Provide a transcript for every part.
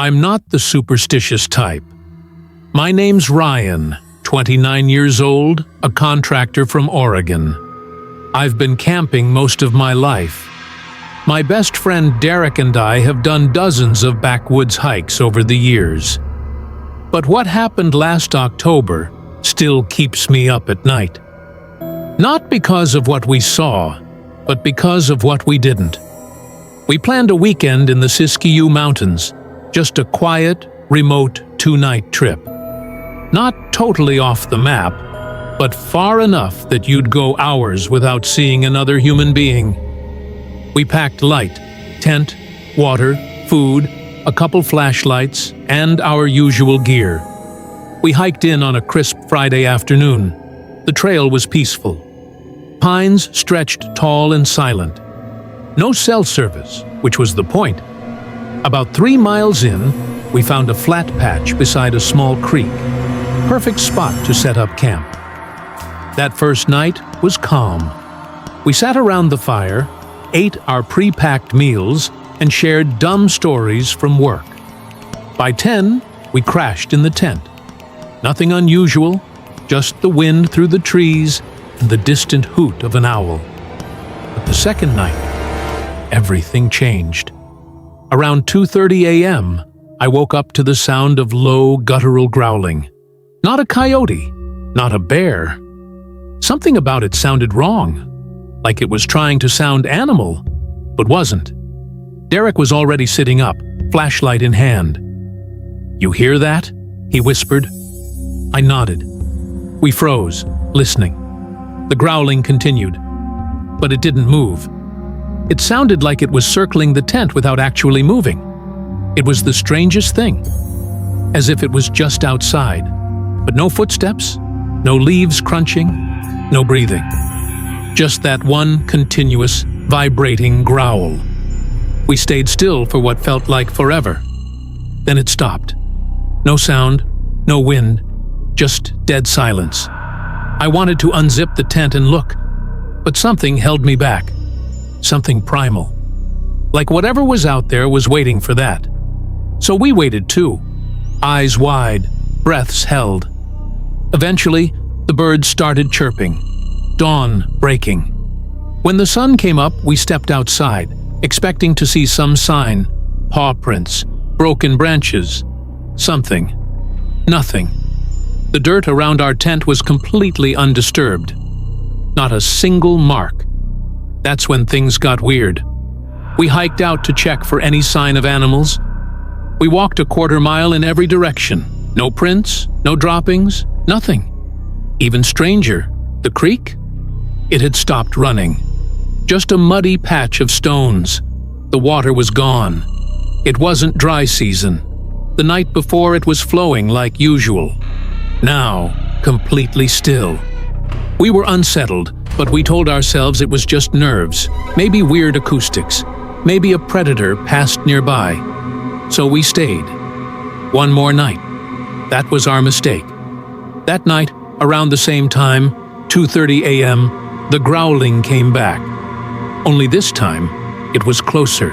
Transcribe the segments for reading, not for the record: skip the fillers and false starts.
I'm not the superstitious type. My name's Ryan, 29 years old, a contractor from Oregon. I've been camping most of my life. My best friend Derek and I have done dozens of backwoods hikes over the years. But what happened last October still keeps me up at night. Not because of what we saw, but because of what we didn't. We planned a weekend in the Siskiyou Mountains, just a quiet, remote 2-night trip. Not totally off the map, but far enough that you'd go hours without seeing another human being. We packed light, tent, water, food, a couple flashlights, and our usual gear. We hiked in on a crisp Friday afternoon. The trail was peaceful. Pines stretched tall and silent. No cell service, which was the point. About 3 miles in, we found a flat patch beside a small creek. Perfect spot to set up camp. That first night was calm. We sat around the fire, ate our pre-packed meals, and shared dumb stories from work. By 10, we crashed in the tent. Nothing unusual, just the wind through the trees and the distant hoot of an owl. But the second night, everything changed. Around 2:30 a.m., I woke up to the sound of low, guttural growling. Not a coyote, not a bear. Something about it sounded wrong, like it was trying to sound animal, but wasn't. Derek was already sitting up, flashlight in hand. "You hear that?" he whispered. I nodded. We froze, listening. The growling continued, but it didn't move. It sounded like it was circling the tent without actually moving. It was the strangest thing, as if it was just outside, but no footsteps, no leaves crunching, no breathing. Just that one continuous, vibrating growl. We stayed still for what felt like forever. Then it stopped. No sound, no wind, just dead silence. I wanted to unzip the tent and look, but something held me back. Something primal. Like whatever was out there was waiting for that. So we waited too, eyes wide, breaths held. Eventually, the birds started chirping, dawn breaking. When the sun came up, we stepped outside, expecting to see some sign, paw prints, broken branches, something. Nothing. The dirt around our tent was completely undisturbed. Not a single mark. That's when things got weird. We hiked out to check for any sign of animals. We walked a 1/4 mile in every direction. No prints, no droppings, nothing. Even stranger, the creek? It had stopped running. Just a muddy patch of stones. The water was gone. It wasn't dry season. The night before it was flowing like usual. Now, completely still. We were unsettled, but we told ourselves it was just nerves, maybe weird acoustics, maybe a predator passed nearby. So we stayed. One more night. That was our mistake. That night, around the same time, 2:30 a.m., the growling came back. Only this time, it was closer.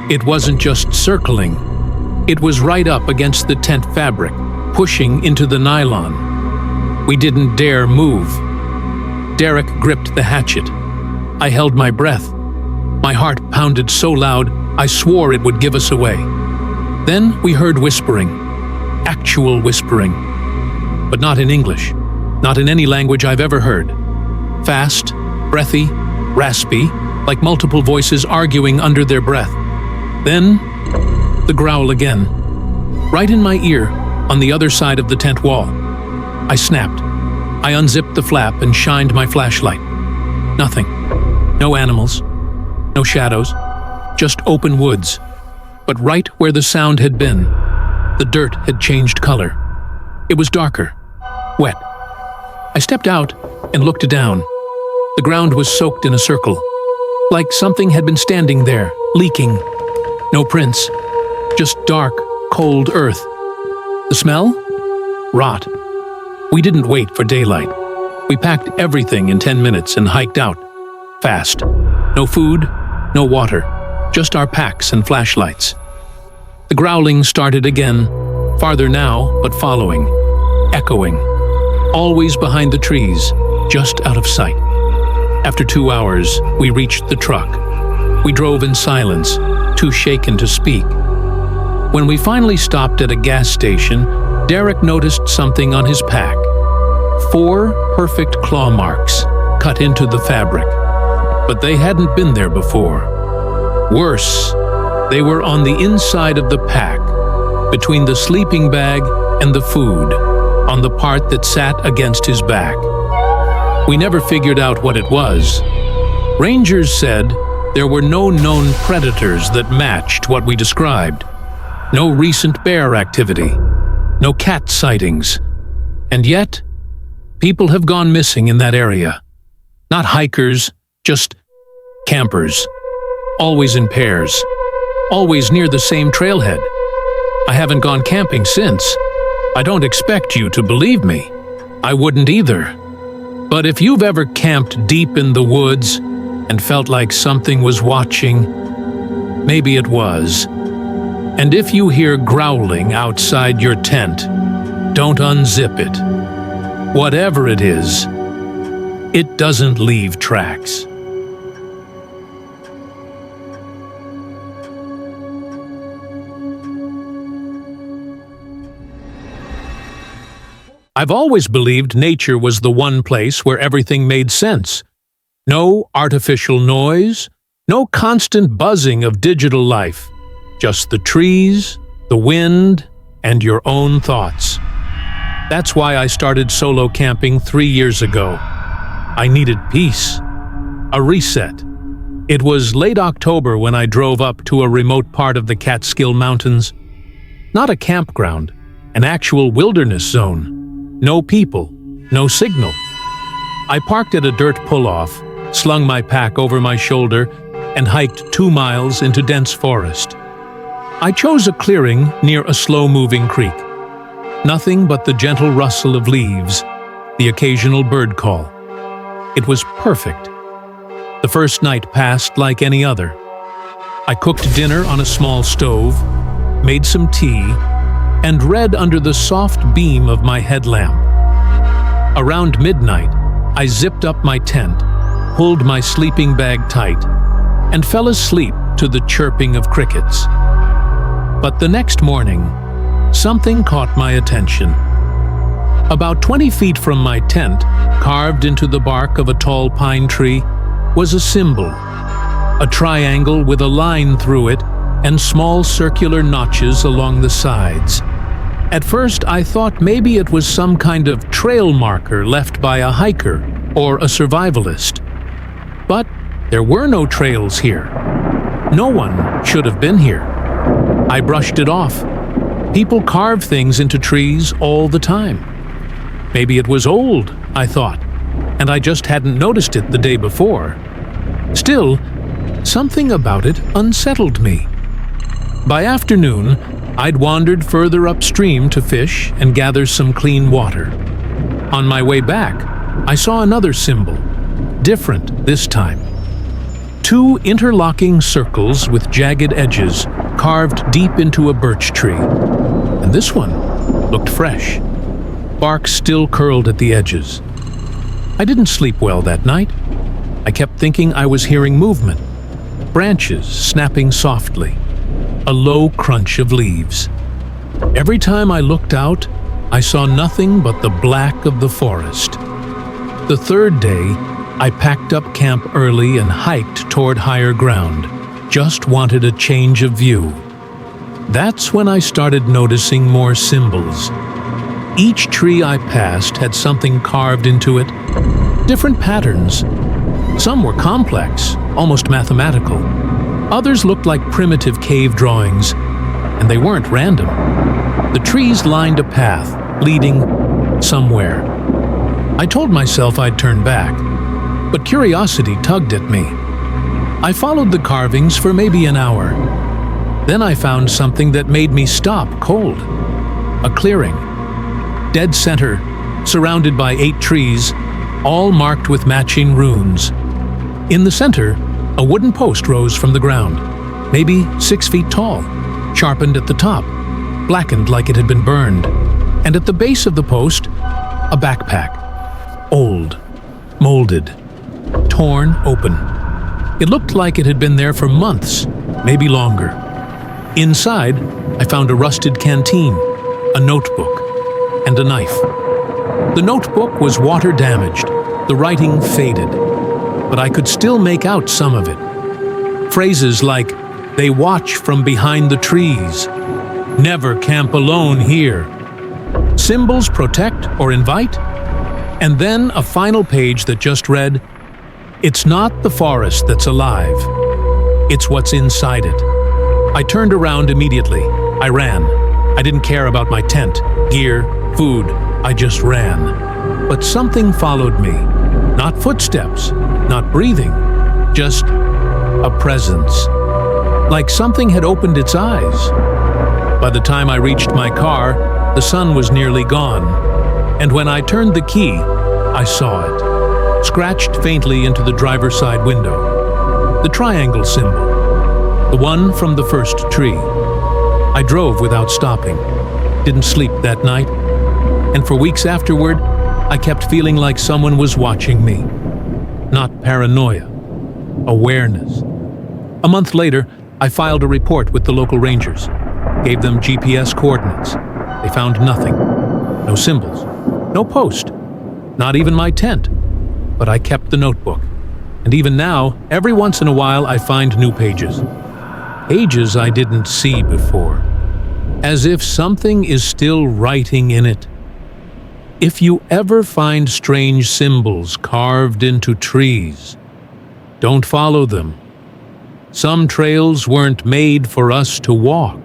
It wasn't just circling. It was right up against the tent fabric, pushing into the nylon. We didn't dare move. Derek gripped the hatchet. I held my breath. My heart pounded so loud, I swore it would give us away. Then we heard whispering. Actual whispering. But not in English. Not in any language I've ever heard. Fast, breathy, raspy, like multiple voices arguing under their breath. Then, the growl again. Right in my ear, on the other side of the tent wall. I snapped. I unzipped the flap and shined my flashlight. Nothing. No animals. No shadows. Just open woods. But right where the sound had been, the dirt had changed color. It was darker. Wet. I stepped out and looked down. The ground was soaked in a circle. Like something had been standing there, leaking. No prints. Just dark, cold earth. The smell? Rot. We didn't wait for daylight. We packed everything in 10 minutes and hiked out. Fast. No food, no water. Just our packs and flashlights. The growling started again, farther now, but following, echoing, always behind the trees, just out of sight. After 2 hours, we reached the truck. We drove in silence, too shaken to speak. When we finally stopped at a gas station, Derek noticed something on his pack. 4 perfect claw marks cut into the fabric, but they hadn't been there before. Worse, they were on the inside of the pack, between the sleeping bag and the food, on the part that sat against his back. We never figured out what it was. Rangers said there were no known predators that matched what we described. No recent bear activity, no cat sightings. And yet, people have gone missing in that area. Not hikers, just campers. Always in pairs. Always near the same trailhead. I haven't gone camping since. I don't expect you to believe me. I wouldn't either. But if you've ever camped deep in the woods and felt like something was watching, maybe it was. And if you hear growling outside your tent, don't unzip it. Whatever it is, it doesn't leave tracks. I've always believed nature was the one place where everything made sense. No artificial noise, no constant buzzing of digital life. Just the trees, the wind, and your own thoughts. That's why I started solo camping 3 years ago. I needed peace, a reset. It was late October when I drove up to a remote part of the Catskill Mountains. Not a campground, an actual wilderness zone. No people, no signal. I parked at a dirt pull-off, slung my pack over my shoulder, and hiked 2 miles into dense forest. I chose a clearing near a slow-moving creek. Nothing but the gentle rustle of leaves, the occasional bird call. It was perfect. The first night passed like any other. I cooked dinner on a small stove, made some tea, and read under the soft beam of my headlamp. Around midnight, I zipped up my tent, pulled my sleeping bag tight, and fell asleep to the chirping of crickets. But the next morning, something caught my attention. About 20 feet from my tent, carved into the bark of a tall pine tree, was a symbol, a triangle with a line through it and small circular notches along the sides. At first, I thought maybe it was some kind of trail marker left by a hiker or a survivalist. But there were no trails here. No one should have been here. I brushed it off. People carve things into trees all the time. Maybe it was old, I thought, and I just hadn't noticed it the day before. Still, something about it unsettled me. By afternoon, I'd wandered further upstream to fish and gather some clean water. On my way back, I saw another symbol, different this time. 2 interlocking circles with jagged edges carved deep into a birch tree. And this one looked fresh. Bark still curled at the edges. I didn't sleep well that night. I kept thinking I was hearing movement, branches snapping softly, a low crunch of leaves. Every time I looked out, I saw nothing but the black of the forest. The third day, I packed up camp early and hiked toward higher ground. Just wanted a change of view. That's when I started noticing more symbols. Each tree I passed had something carved into it, different patterns. Some were complex, almost mathematical. Others looked like primitive cave drawings, and they weren't random. The trees lined a path, leading somewhere. I told myself I'd turn back, but curiosity tugged at me. I followed the carvings for maybe an hour. Then I found something that made me stop cold. A clearing. Dead center, surrounded by 8 trees, all marked with matching runes. In the center, a wooden post rose from the ground, maybe 6 feet tall. sharpened at the top, blackened like it had been burned, and at the base of the post, a backpack. Old, molded, torn open. It looked like it had been there for months, maybe longer. Inside, I found a rusted canteen, a notebook, and a knife. The notebook was water-damaged, the writing faded, but I could still make out some of it. Phrases like, "They watch from behind the trees," "Never camp alone here," "Symbols protect or invite," and then a final page that just read, "It's not the forest that's alive, it's what's inside it." I turned around immediately. I ran. I didn't care about my tent, gear, food. I just ran. But something followed me. Not footsteps, not breathing, just a presence. Like something had opened its eyes. By the time I reached my car, the sun was nearly gone, and when I turned the key, I saw it, scratched faintly into the driver's side window. The triangle symbol, the one from the first tree. I drove without stopping, didn't sleep that night, and for weeks afterward, I kept feeling like someone was watching me. Not paranoia, awareness. A month later, I filed a report with the local rangers, gave them GPS coordinates. They found nothing. No symbols, no post, not even my tent. But I kept the notebook. And even now, every once in a while, I find new pages. Pages I didn't see before. As if something is still writing in it. If you ever find strange symbols carved into trees, don't follow them. Some trails weren't made for us to walk.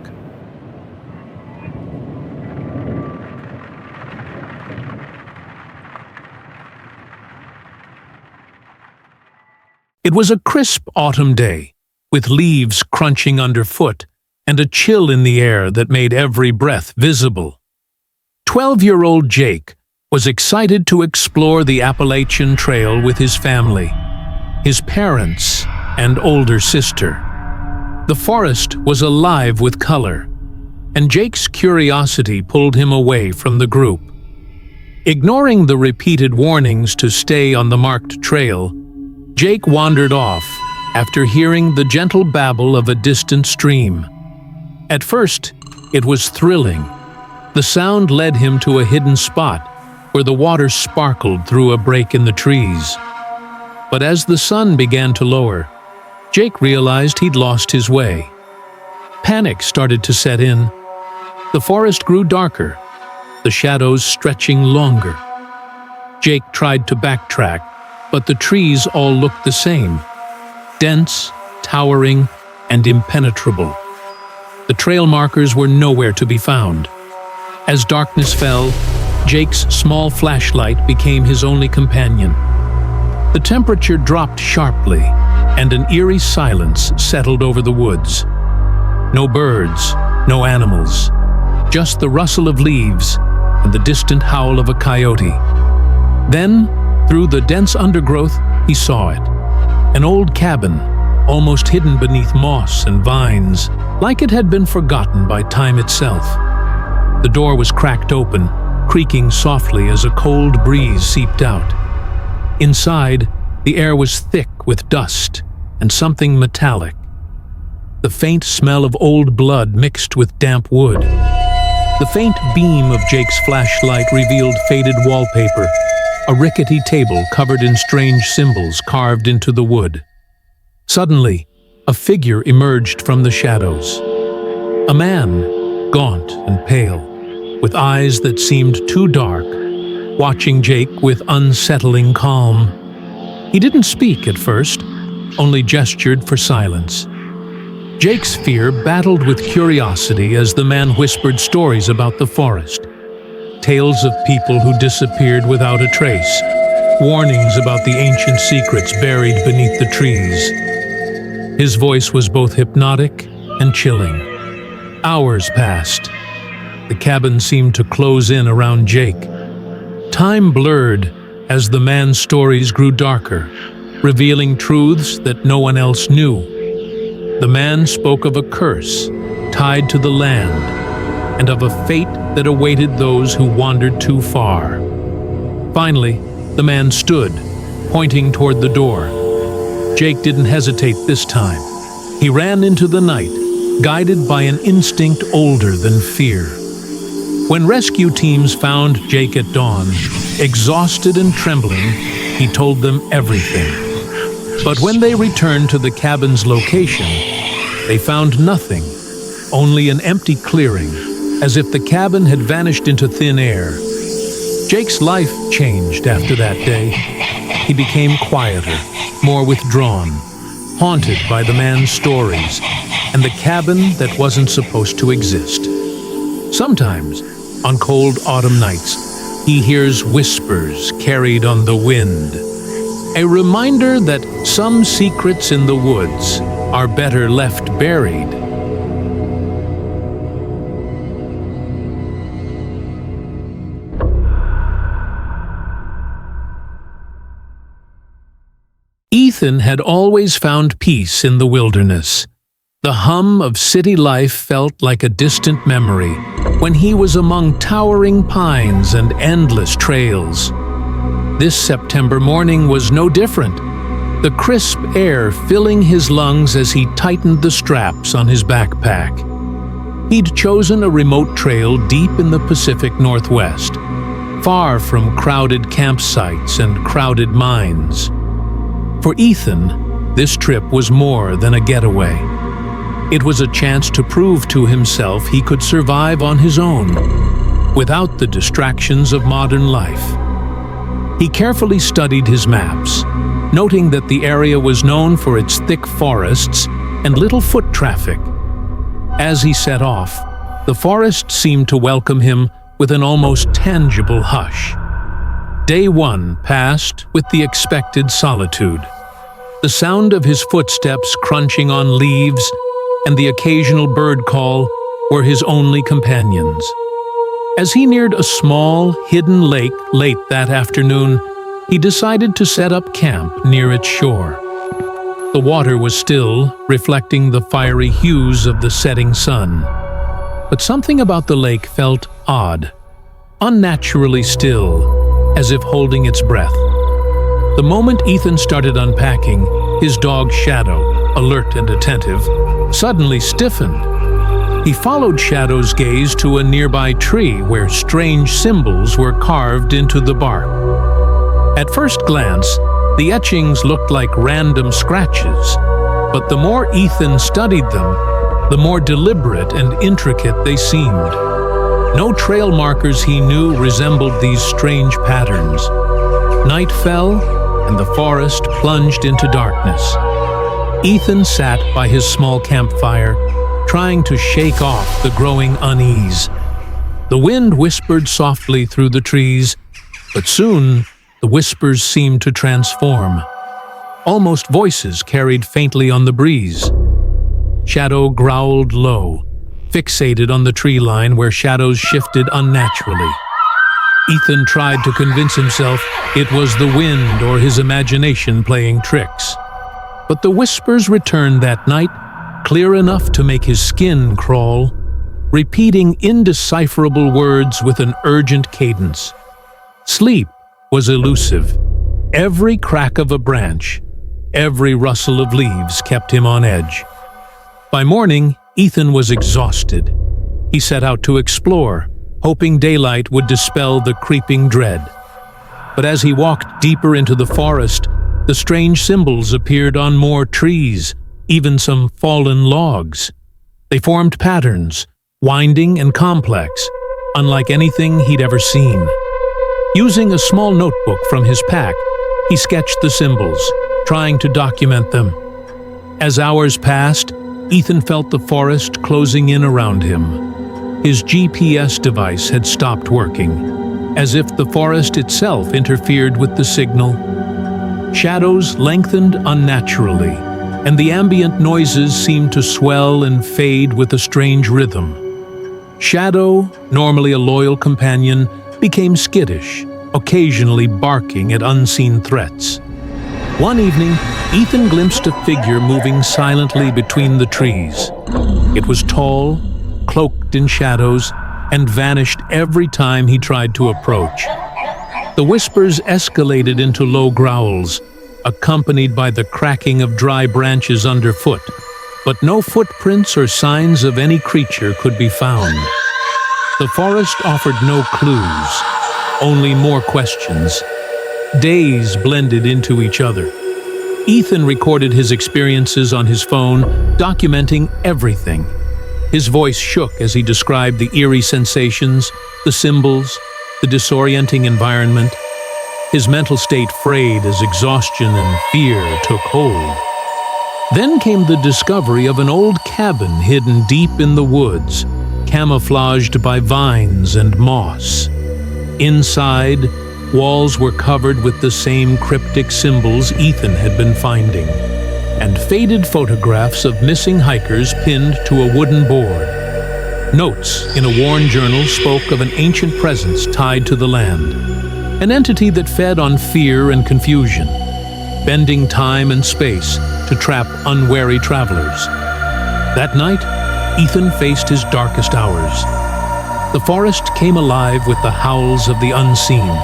It was a crisp autumn day, with leaves crunching underfoot and a chill in the air that made every breath visible. 12-year-old Jake was excited to explore the Appalachian Trail with his family, his parents, and older sister. The forest was alive with color, and Jake's curiosity pulled him away from the group. Ignoring the repeated warnings to stay on the marked trail, Jake wandered off after hearing the gentle babble of a distant stream. At first, it was thrilling. The sound led him to a hidden spot where the water sparkled through a break in the trees. But as the sun began to lower, Jake realized he'd lost his way. Panic started to set in. The forest grew darker, the shadows stretching longer. Jake tried to backtrack, but the trees all looked the same, dense, towering, and impenetrable. The trail markers were nowhere to be found. As darkness fell, Jake's small flashlight became his only companion. The temperature dropped sharply, and an eerie silence settled over the woods. No birds, no animals, just the rustle of leaves and the distant howl of a coyote. Then, through the dense undergrowth, he saw it. An old cabin, almost hidden beneath moss and vines, like it had been forgotten by time itself. The door was cracked open, creaking softly as a cold breeze seeped out. Inside, the air was thick with dust and something metallic. The faint smell of old blood mixed with damp wood. The faint beam of Jake's flashlight revealed faded wallpaper, a rickety table covered in strange symbols carved into the wood. Suddenly, a figure emerged from the shadows. A man, gaunt and pale, with eyes that seemed too dark, watching Jake with unsettling calm. He didn't speak at first, only gestured for silence. Jake's fear battled with curiosity as the man whispered stories about the forest. Tales of people who disappeared without a trace, warnings about the ancient secrets buried beneath the trees. His voice was both hypnotic and chilling. Hours passed. The cabin seemed to close in around Jake. Time blurred as the man's stories grew darker, revealing truths that no one else knew. The man spoke of a curse, tied to the land, and of a fate that awaited those who wandered too far. Finally, the man stood, pointing toward the door. Jake didn't hesitate this time. He ran into the night, guided by an instinct older than fear. When rescue teams found Jake at dawn, exhausted and trembling, he told them everything. But when they returned to the cabin's location, they found nothing, only an empty clearing, as if the cabin had vanished into thin air. Jake's life changed after that day. He became quieter, more withdrawn, haunted by the man's stories and the cabin that wasn't supposed to exist. Sometimes, on cold autumn nights, he hears whispers carried on the wind, a reminder that some secrets in the woods are better left buried. Ethan had always found peace in the wilderness. The hum of city life felt like a distant memory when he was among towering pines and endless trails. This September morning was no different, the crisp air filling his lungs as he tightened the straps on his backpack. He'd chosen a remote trail deep in the Pacific Northwest, far from crowded campsites and crowded mines. For Ethan, this trip was more than a getaway. It was a chance to prove to himself he could survive on his own, without the distractions of modern life. He carefully studied his maps, noting that the area was known for its thick forests and little foot traffic. As he set off, the forest seemed to welcome him with an almost tangible hush. Day one passed with the expected solitude. The sound of his footsteps crunching on leaves and the occasional bird call were his only companions. As he neared a small, hidden lake late that afternoon, he decided to set up camp near its shore. The water was still, reflecting the fiery hues of the setting sun. But something about the lake felt odd, unnaturally still, as if holding its breath. The moment Ethan started unpacking, his dog Shadow, alert and attentive, suddenly stiffened. He followed Shadow's gaze to a nearby tree where strange symbols were carved into the bark. At first glance, the etchings looked like random scratches, but the more Ethan studied them, the more deliberate and intricate they seemed. No trail markers he knew resembled these strange patterns. Night fell, and the forest plunged into darkness. Ethan sat by his small campfire, trying to shake off the growing unease. The wind whispered softly through the trees, but soon the whispers seemed to transform. Almost voices carried faintly on the breeze. Shadow growled low, fixated on the tree line where shadows shifted unnaturally. Ethan tried to convince himself it was the wind or his imagination playing tricks. But the whispers returned that night, clear enough to make his skin crawl, repeating indecipherable words with an urgent cadence. Sleep was elusive. Every crack of a branch, every rustle of leaves kept him on edge. By morning, Ethan was exhausted. He set out to explore, hoping daylight would dispel the creeping dread. But as he walked deeper into the forest, the strange symbols appeared on more trees, even some fallen logs. They formed patterns, winding and complex, unlike anything he'd ever seen. Using a small notebook from his pack, he sketched the symbols, trying to document them. As hours passed, Ethan felt the forest closing in around him. His GPS device had stopped working, as if the forest itself interfered with the signal. Shadows lengthened unnaturally, and the ambient noises seemed to swell and fade with a strange rhythm. Shadow, normally a loyal companion, became skittish, occasionally barking at unseen threats. One evening, Ethan glimpsed a figure moving silently between the trees. It was tall, cloaked in shadows, and vanished every time he tried to approach. The whispers escalated into low growls, accompanied by the cracking of dry branches underfoot, but no footprints or signs of any creature could be found. The forest offered no clues, only more questions. Days blended into each other. Ethan recorded his experiences on his phone, documenting everything. His voice shook as he described the eerie sensations, the symbols, the disorienting environment. His mental state frayed as exhaustion and fear took hold. Then came the discovery of an old cabin hidden deep in the woods, camouflaged by vines and moss. Inside, walls were covered with the same cryptic symbols Ethan had been finding, and faded photographs of missing hikers pinned to a wooden board. Notes in a worn journal spoke of an ancient presence tied to the land, an entity that fed on fear and confusion, bending time and space to trap unwary travelers. That night, Ethan faced his darkest hours. The forest came alive with the howls of the unseen.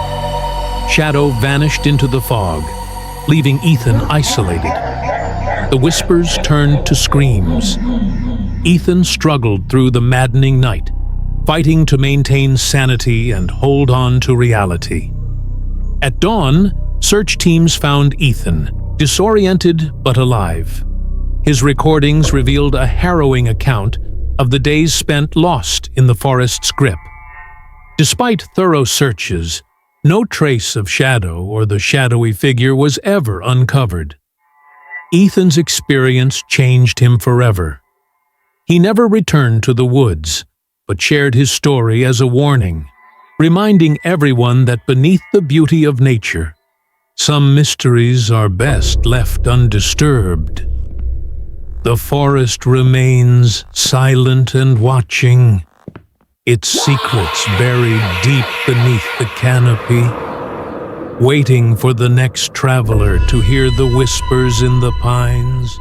Shadow vanished into the fog, leaving Ethan isolated. The whispers turned to screams. Ethan struggled through the maddening night, fighting to maintain sanity and hold on to reality. At dawn, search teams found Ethan, disoriented but alive. His recordings revealed a harrowing account of the days spent lost in the forest's grip. Despite thorough searches, no trace of Shadow or the shadowy figure was ever uncovered. Ethan's experience changed him forever. He never returned to the woods, but shared his story as a warning, reminding everyone that beneath the beauty of nature, some mysteries are best left undisturbed. The forest remains silent and watching, its secrets buried deep beneath the canopy, waiting for the next traveler to hear the whispers in the pines.